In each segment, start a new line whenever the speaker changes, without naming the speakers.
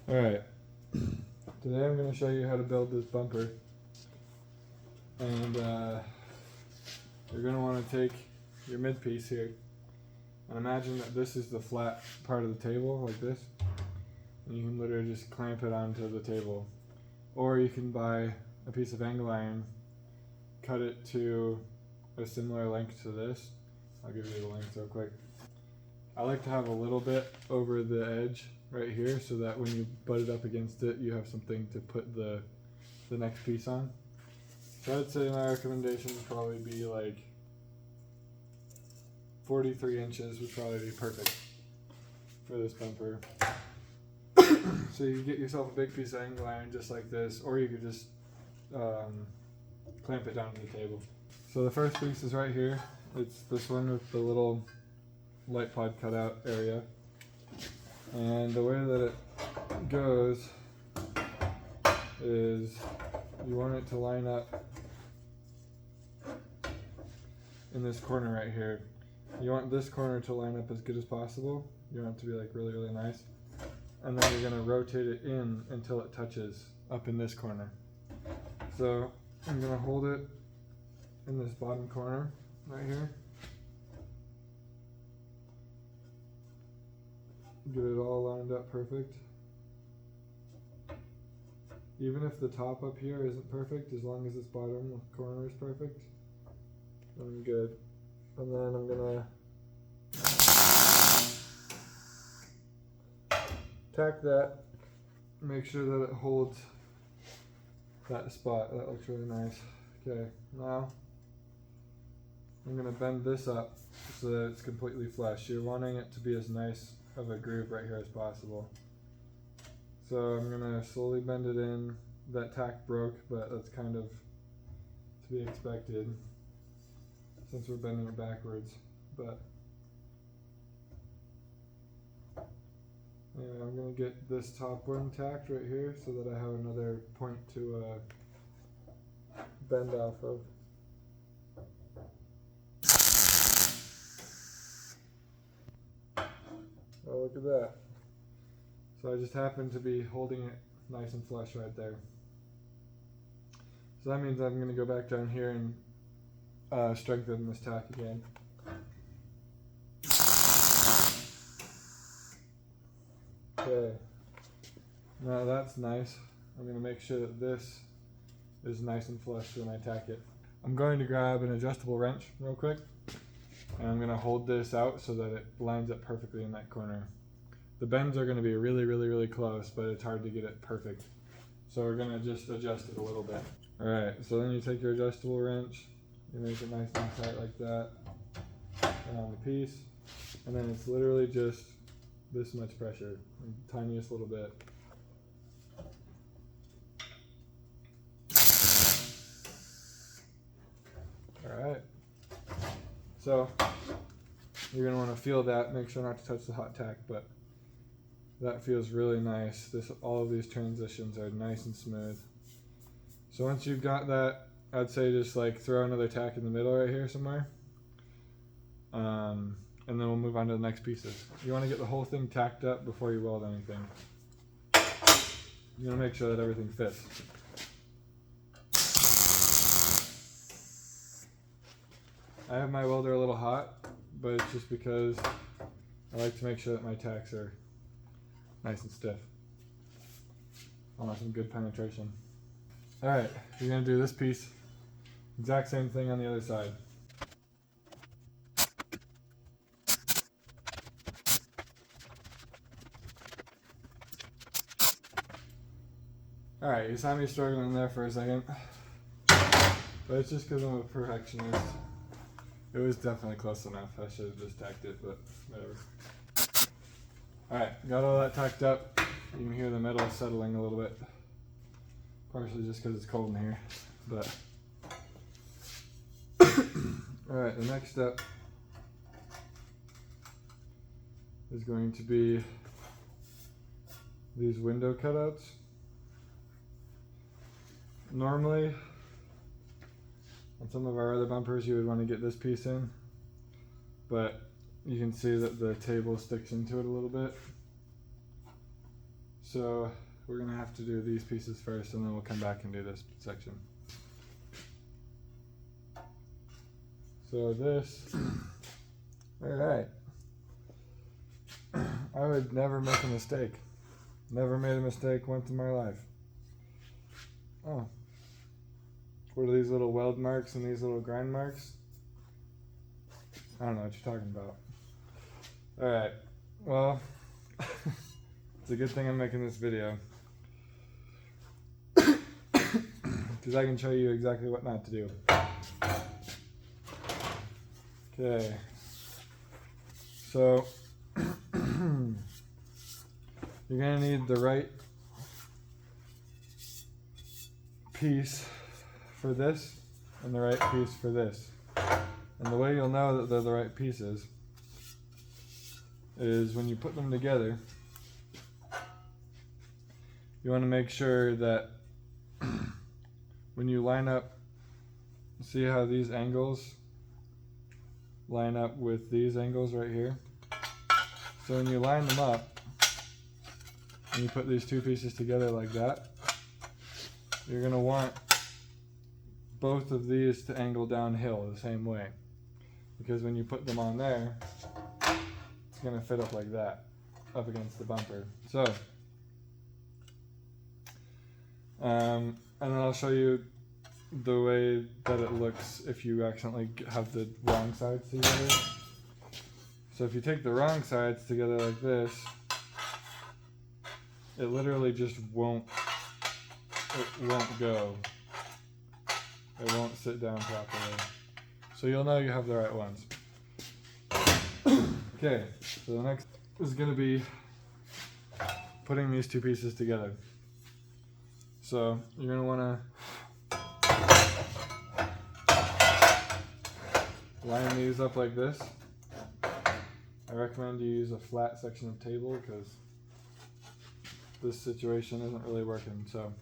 Alright, today I'm going to show you how to build this bumper, and you're going to want to take your mid piece here and imagine that this is the flat part of the table like this, and you can literally just clamp it onto the table, or you can buy a piece of angle iron, cut it to a similar length to this. I'll give you the length real quick. I like to have a little bit over the edge right here so that when you butt it up against it, you have something to put the next piece on. So I'd say my recommendation would probably be like 43 inches would probably be perfect for this bumper. So you get yourself a big piece of angle iron just like this, or you could just clamp it down to the table. So the first piece is right here. It's this one with the little light pod cutout area, and the way that it goes is you want it to line up in this corner right here. You want this corner to line up as good as possible. You want it to be like really, really nice, and then you're going to rotate it in until it touches up in this corner. So I'm going to hold it in this bottom corner right here. Get it all lined up perfect. Even if the top up here isn't perfect, as long as this bottom corner is perfect, I'm good. And then I'm gonna tack that, make sure that it holds that spot. That looks really nice. Okay, now I'm gonna bend this up so that it's completely flush. You're wanting it to be as nice of a groove right here as possible. So I'm gonna slowly bend it in. That tack broke, but that's kind of to be expected since we're bending it backwards. But anyway, I'm gonna get this top one tacked right here so that I have another point to bend off of. Oh, look at that. So I just happen to be holding it nice and flush right there. So that means I'm going to go back down here and strengthen this tack again. Okay. Now that's nice. I'm going to make sure that this is nice and flush when I tack it. I'm going to grab an adjustable wrench real quick, and I'm going to hold this out so that it lines up perfectly in that corner. The bends are going to be really, really, really close, but it's hard to get it perfect. So we're going to just adjust it a little bit. Alright, so then you take your adjustable wrench, you make it nice and tight like that, and on the piece, and then it's literally just this much pressure, the tiniest little bit. Alright, so you're going to want to feel that, make sure not to touch the hot tack, but that feels really nice. All of these transitions are nice and smooth. So once you've got that, I'd say just like throw another tack in the middle right here somewhere. And then we'll move on to the next pieces. You want to get the whole thing tacked up before you weld anything. You want to make sure that everything fits. I have my welder a little hot, but it's just because I like to make sure that my tacks are nice and stiff. I want some good penetration. Alright, you're going to do this piece, exact same thing on the other side. Alright, you saw me struggling there for a second, but it's just because I'm a perfectionist. It was definitely close enough. I should have just tacked it, but whatever. Alright, got all that tacked up. You can hear the metal settling a little bit. Partially just because it's cold in here, but alright, the next step is going to be these window cutouts. Normally, on some of our other bumpers, you would want to get this piece in, but you can see that the table sticks into it a little bit. So we're gonna have to do these pieces first, and then we'll come back and do this section. So this, all right. I would never make a mistake. Never made a mistake once in my life. Oh. What are these little weld marks and these little grind marks? I don't know what you're talking about. Alright, well, it's a good thing I'm making this video. Because I can show you exactly what not to do. Okay. So, you're going to need the right piece for this and the right piece for this. And the way you'll know that they're the right pieces is when you put them together, you want to make sure that when you line up, see how these angles line up with these angles right here? So when you line them up and you put these two pieces together like that, you're going to want both of these to angle downhill the same way, because when you put them on there, it's going to fit up like that, up against the bumper. So, and then I'll show you the way that it looks if you accidentally have the wrong sides together. So if you take the wrong sides together like this, it literally just won't go. It won't sit down properly. So you'll know you have the right ones. Okay, so the next is going to be putting these two pieces together. So you're going to want to line these up like this. I recommend you use a flat section of table because this situation isn't really working. So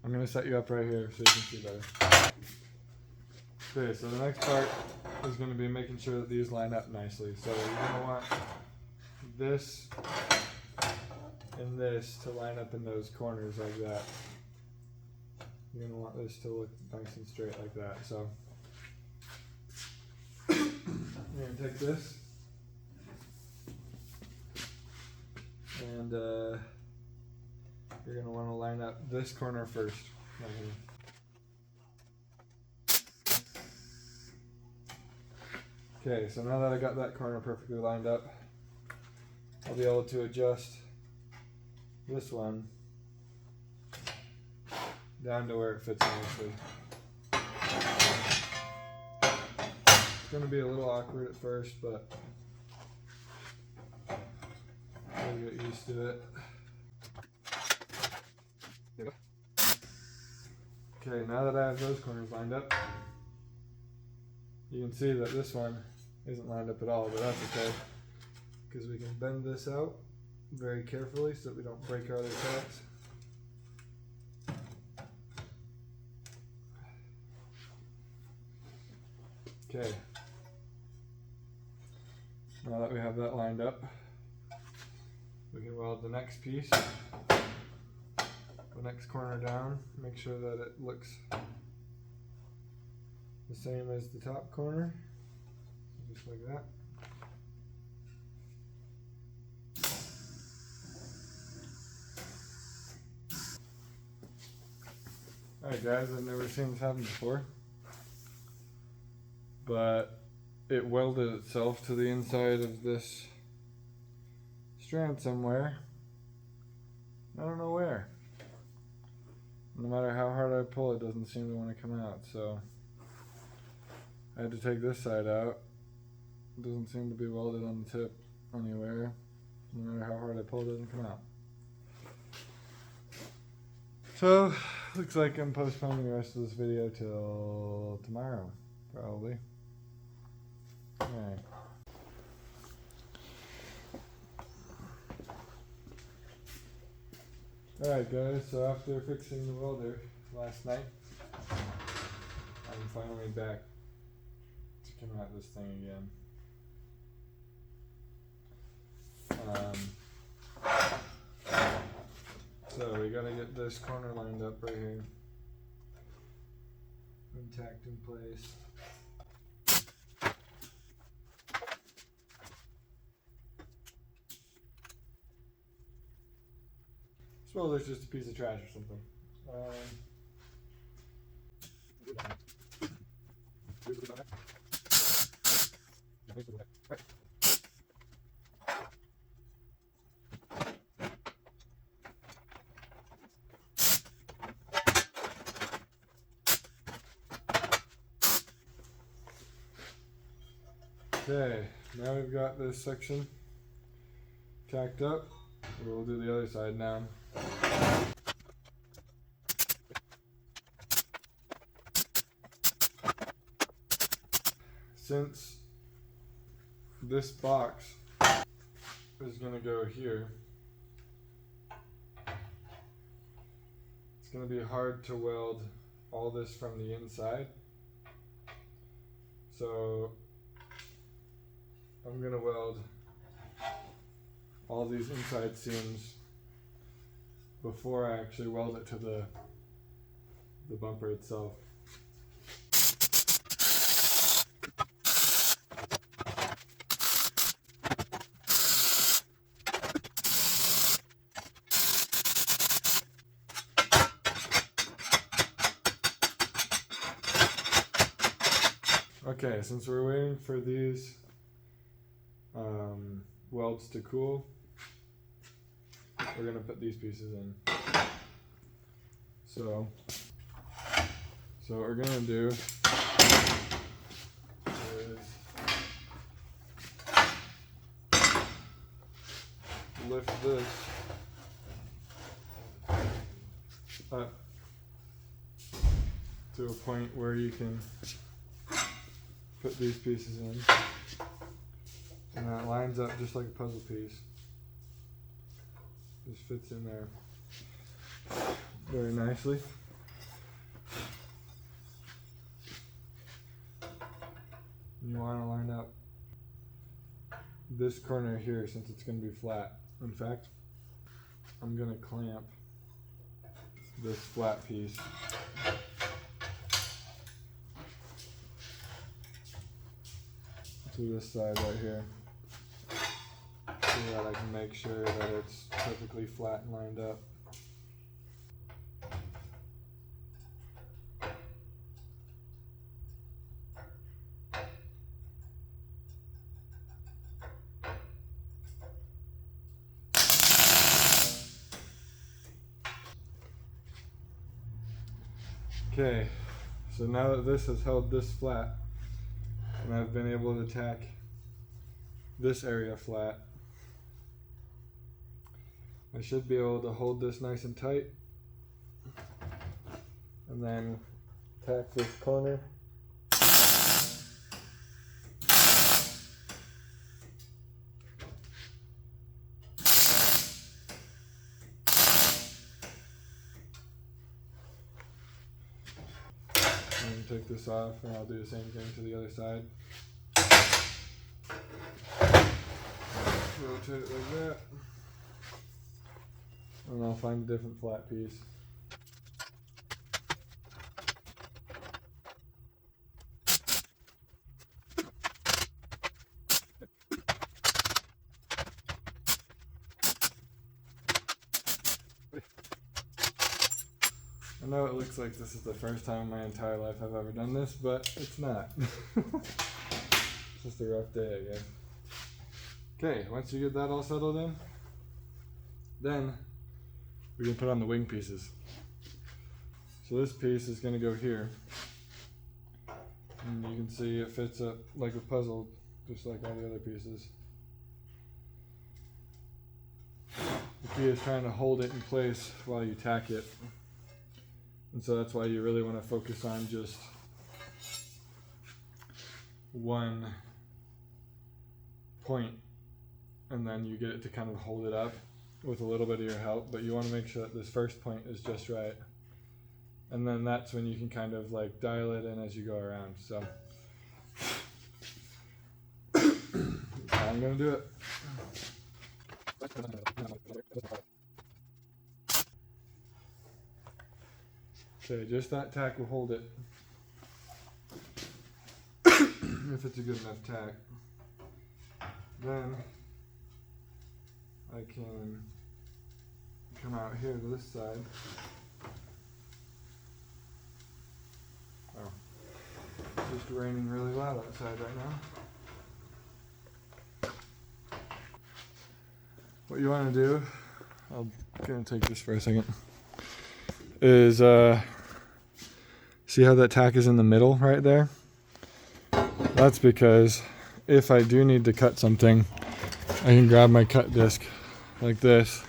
I'm going to set you up right here so you can see better. Okay, so the next part is going to be making sure that these line up nicely. So you're going to want this and this to line up in those corners like that. You're going to want this to look nice and straight like that. So you're going to take this and you're going to want to line up this corner first. Right here. Okay, so now that I got that corner perfectly lined up, I'll be able to adjust this one down to where it fits nicely. It's going to be a little awkward at first, but you'll get used to it. Okay, now that I have those corners lined up, you can see that this one isn't lined up at all, but that's okay, because we can bend this out very carefully so that we don't break our other tacks. Okay, now that we have that lined up, we can weld the next piece, the next corner down, make sure that it looks the same as the top corner, just like that. Alright guys, I've never seen this happen before, but it welded itself to the inside of this strand somewhere. I don't know where. No matter how hard I pull, it doesn't seem to want to come out, so I had to take this side out. It doesn't seem to be welded on the tip anywhere. No matter how hard I pull, it doesn't come out. So, looks like I'm postponing the rest of this video till tomorrow, probably. Alright. Alright guys, so after fixing the welder last night, I'm finally back to come at this thing again. get this corner lined up right here and tacked in place. Suppose there's just a piece of trash or something. Okay, now we've got this section tacked up. We'll do the other side now. Since this box is going to go here, it's going to be hard to weld all this from the inside. So I'm going to weld all these inside seams before I actually weld it to the bumper itself. Okay, since we're waiting for these welds to cool, we're going to put these pieces in. So what we're going to do is lift this up to a point where you can put these pieces in, and that lines up just like a puzzle piece. Just fits in there very nicely. You want to line up this corner here since it's going to be flat. In fact, I'm going to clamp this flat piece to this side right here, so that I can make sure that it's perfectly flat and lined up. Okay, so now that this has held this flat, and I've been able to tack this area flat, I should be able to hold this nice and tight, and then tack this corner. And take this off, and I'll do the same thing to the other side. Rotate it like that, and I'll find a different flat piece. I know it looks like this is the first time in my entire life I've ever done this, but it's not. It's just a rough day, I guess. Okay, once you get that all settled in, then we can put on the wing pieces. So this piece is going to go here, and you can see it fits up like a puzzle, just like all the other pieces. The key is trying to hold it in place while you tack it. And so that's why you really want to focus on just one point, and then you get it to kind of hold it up with a little bit of your help, but you want to make sure that this first point is just right. And then that's when you can kind of like dial it in as you go around. So I'm going to do it. Okay, just that tack will hold it. If it's a good enough tack. Then I can come out here to this side. Oh, it's just raining really loud outside right now. What you want to do, I'm gonna take this for a second, is see how that tack is in the middle right there? That's because if I do need to cut something, I can grab my cut disc like this,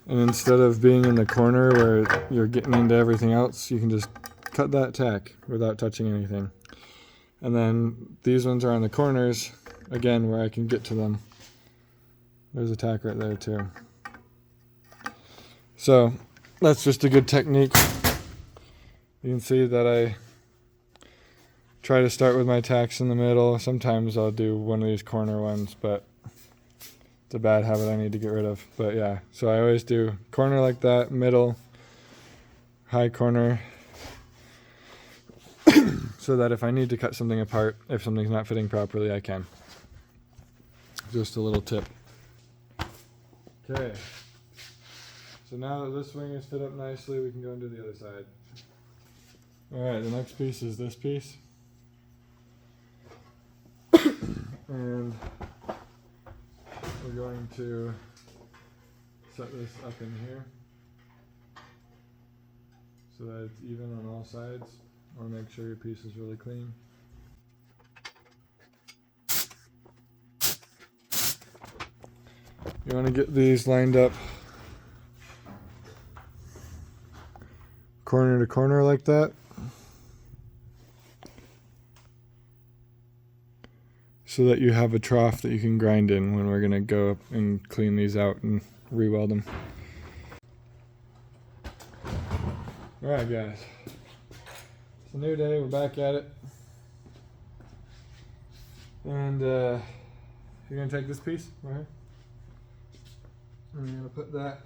and instead of being in the corner where you're getting into everything else, you can just cut that tack without touching anything. And then these ones are on the corners, again, where I can get to them. There's a tack right there too. So that's just a good technique. You can see that I try to start with my tacks in the middle. Sometimes I'll do one of these corner ones, but it's a bad habit I need to get rid of. But yeah, so I always do corner like that, middle, high corner, so that if I need to cut something apart, if something's not fitting properly, I can. Just a little tip. Okay, so now that this wing is fit up nicely, we can go into the other side. Alright, the next piece is this piece. And we're going to set this up in here so that it's even on all sides. I want to make sure your piece is really clean. You want to get these lined up corner to corner like that. So that you have a trough that you can grind in when we're going to go up and clean these out and re-weld them. Alright guys, it's a new day, we're back at it. And you're going to take this piece right here. And you're going to put that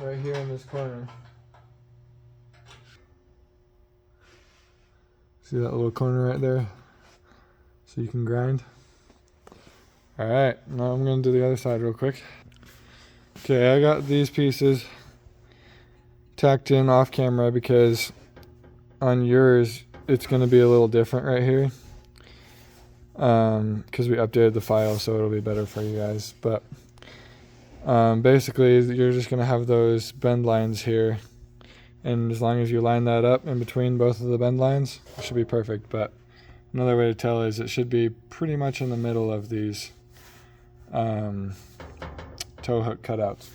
right here in this corner. See that little corner right there? So you can grind. Alright, now I'm going to do the other side real quick. Okay, I got these pieces tacked in off camera because on yours it's going to be a little different right here. Because we updated the file, so it'll be better for you guys. But basically you're just going to have those bend lines here. And as long as you line that up in between both of the bend lines, it should be perfect. But another way to tell is it should be pretty much in the middle of these toe hook cutouts.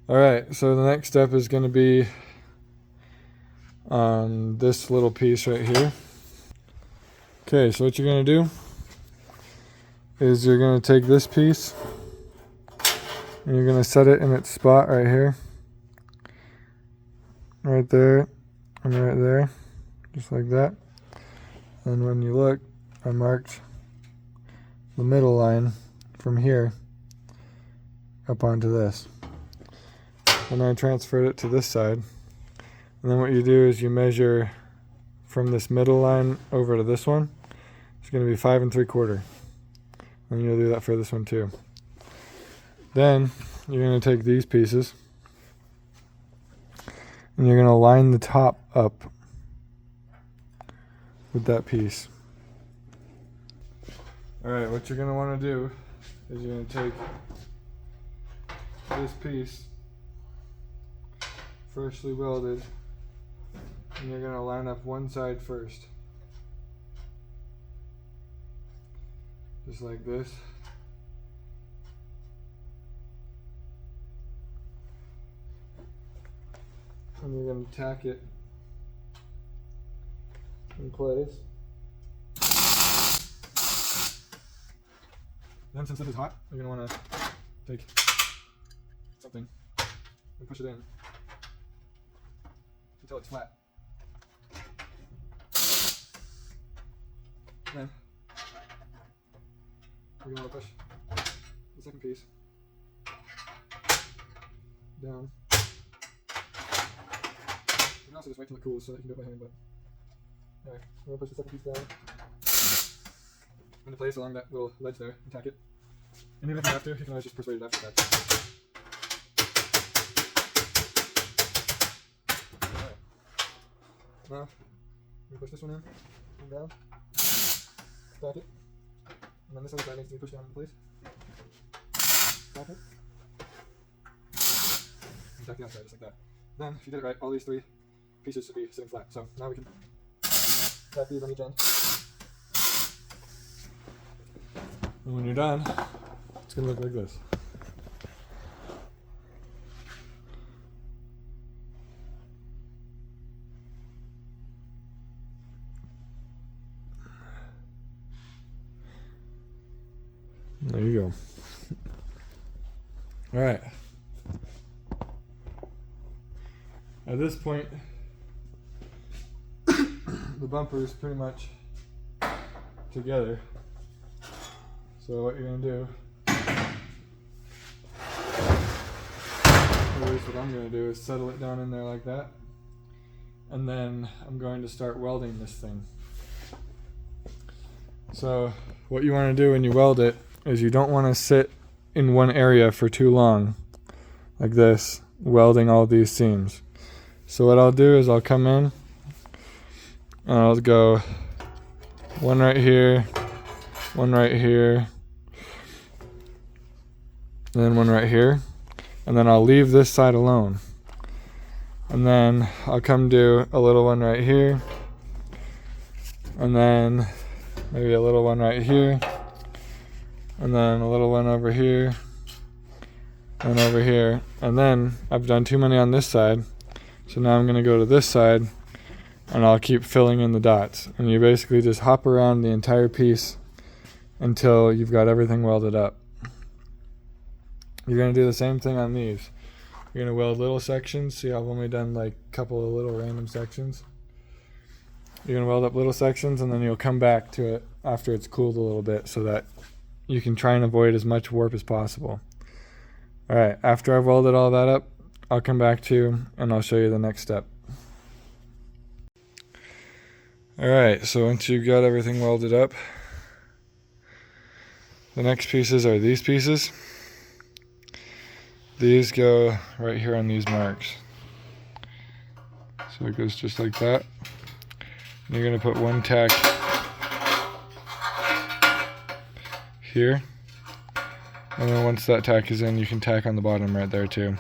Alright, so the next step is going to be this little piece right here. Okay, so what you're going to do is you're going to take this piece and you're going to set it in its spot right here. Right there and right there. Just like that. And when you look, I marked the middle line from here up onto this. And I transferred it to this side. And then what you do is you measure from this middle line over to this one. It's going to be 5 3/4. And you'll do that for this one too. Then you're going to take these pieces and you're going to line the top up with that piece. Alright, what you're going to want to do is you're going to take this piece, freshly welded, and you're going to line up one side first. Just like this. And you're going to tack it in place. Then since this is hot, you're going to want to take something and push it in until it's flat. Then you're going to want to push the second piece down also just wait till it cools so that you can do it by hand. But alright, I'm gonna push the second piece down into place along that little ledge there and tack it. And even if you have to, you can always just persuade it after that. Alright. Now, we push this one in and down, stack it, and then this other side needs to be pushed down in place. Stack it, and tack the outside just like that. Then, if you did it right, all these three pieces should be sitting flat. So now we can tack these on each end. And when you're done, it's going to look like this. There you go. All right. At this point, the bumper is pretty much together. So what you're going to do, or at least what I'm going to do, is settle it down in there like that. And then I'm going to start welding this thing. So what you want to do when you weld it is you don't want to sit in one area for too long, like this, welding all these seams. So what I'll do is I'll come in and I'll go one right here, one right here, and then one right here, and then I'll leave this side alone. And then I'll come do a little one right here, and then maybe a little one right here, and then a little one over here, and over here. And then I've done too many on this side, so now I'm going to go to this side, and I'll keep filling in the dots. And you basically just hop around the entire piece until you've got everything welded up. You're going to do the same thing on these. You're going to weld little sections. See, I've only done like a couple of little random sections. You're going to weld up little sections, and then you'll come back to it after it's cooled a little bit so that you can try and avoid as much warp as possible. Alright, after I've welded all that up, I'll come back to you and I'll show you the next step. Alright, so once you've got everything welded up, the next pieces are these pieces. These go right here on these marks. So it goes just like that. And you're going to put one tack here. And then once that tack is in, you can tack on the bottom right there too.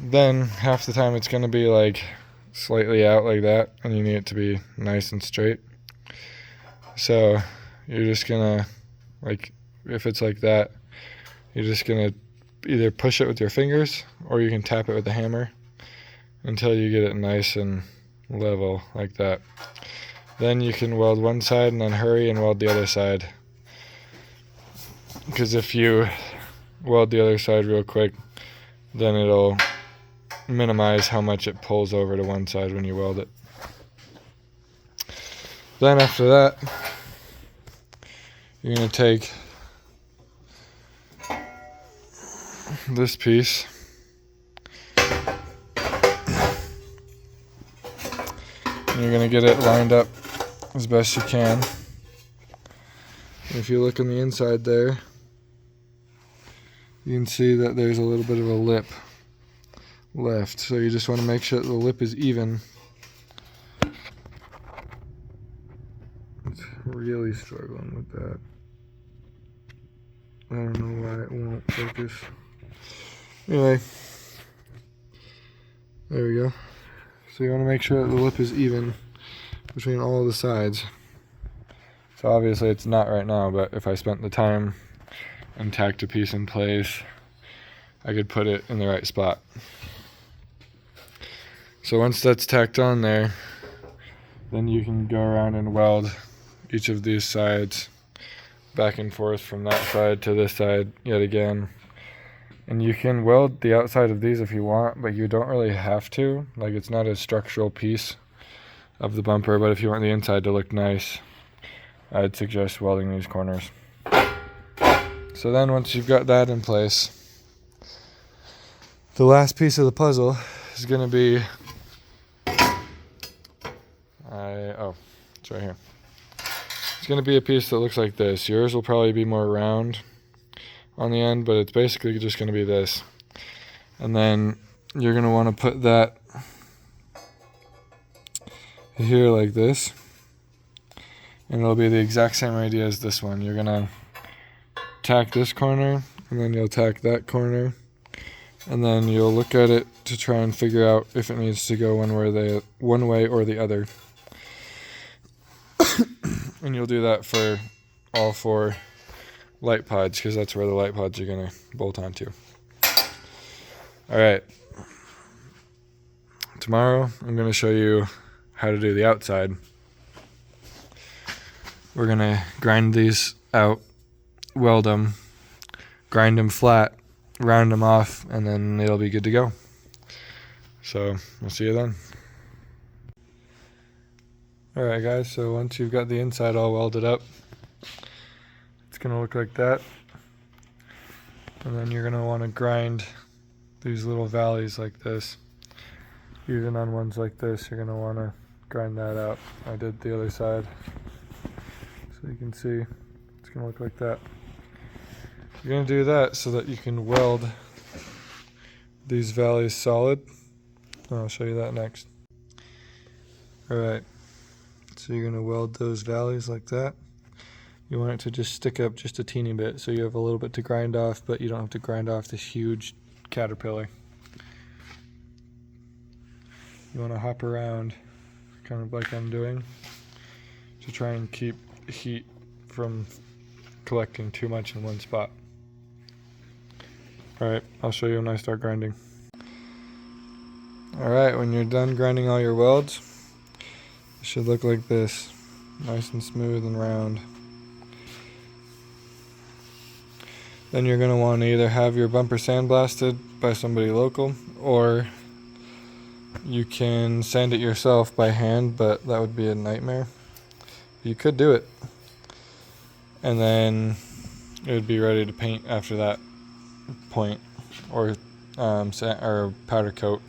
Then half the time it's going to be like slightly out like that, and you need it to be nice and straight. So you're just going to, like, if it's like that, you're just going to either push it with your fingers or you can tap it with a hammer until you get it nice and level like that. Then you can weld one side and then hurry and weld the other side, because if you weld the other side real quick, then it'll minimize how much it pulls over to one side when you weld it. Then after that, you're going to take this piece and you're going to get it lined up as best you can. If you look on the inside there, you can see that there's a little bit of a lip left, so you just want to make sure that the lip is even. It's really struggling with that. I don't know why it won't focus. Anyway, there we go. So you want to make sure that the lip is even between all of the sides. So obviously it's not right now, but if I spent the time and tacked a piece in place, I could put it in the right spot. So once that's tacked on there, then you can go around and weld each of these sides back and forth from that side to this side yet again. And you can weld the outside of these if you want, but you don't really have to. Like, it's not a structural piece of the bumper, but if you want the inside to look nice, I'd suggest welding these corners. So then once you've got that in place, the last piece of the puzzle is going to be It's right here. It's going to be a piece that looks like this. Yours will probably be more round on the end, but it's basically just going to be this. And then you're going to want to put that here like this. And it'll be the exact same idea as this one. You're going to tack this corner, and then you'll tack that corner. And then you'll look at it to try and figure out if it needs to go one way or the other. And you'll do that for all 4 light pods, because that's where the light pods are going to bolt onto. Alright. Tomorrow I'm going to show you how to do the outside. We're going to grind these out, weld them, grind them flat, round them off, and then it'll be good to go. So we'll see you then. Alright guys, so once you've got the inside all welded up, it's going to look like that. And then you're going to want to grind these little valleys like this. Even on ones like this, you're going to want to grind that out. I did the other side. So you can see it's going to look like that. You're going to do that so that you can weld these valleys solid. I'll show you that next. Alright, so you're going to weld those valleys like that. You want it to just stick up just a teeny bit, so you have a little bit to grind off, but you don't have to grind off this huge caterpillar. You want to hop around, kind of like I'm doing, to try and keep heat from collecting too much in one spot. Alright, I'll show you when I start grinding. Alright, when you're done grinding all your welds, it should look like this. Nice and smooth and round. Then you're going to want to either have your bumper sandblasted by somebody local, or you can sand it yourself by hand, but that would be a nightmare. You could do it. And then it would be ready to paint after that point, or powder coat.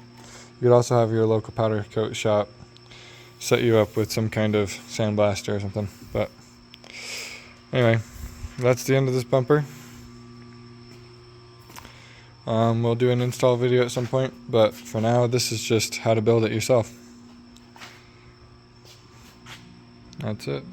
You could also have your local powder coat shop set you up with some kind of sandblaster or something. But anyway, that's the end of this bumper. We'll do an install video at some point, but for now this is just how to build it yourself. That's it.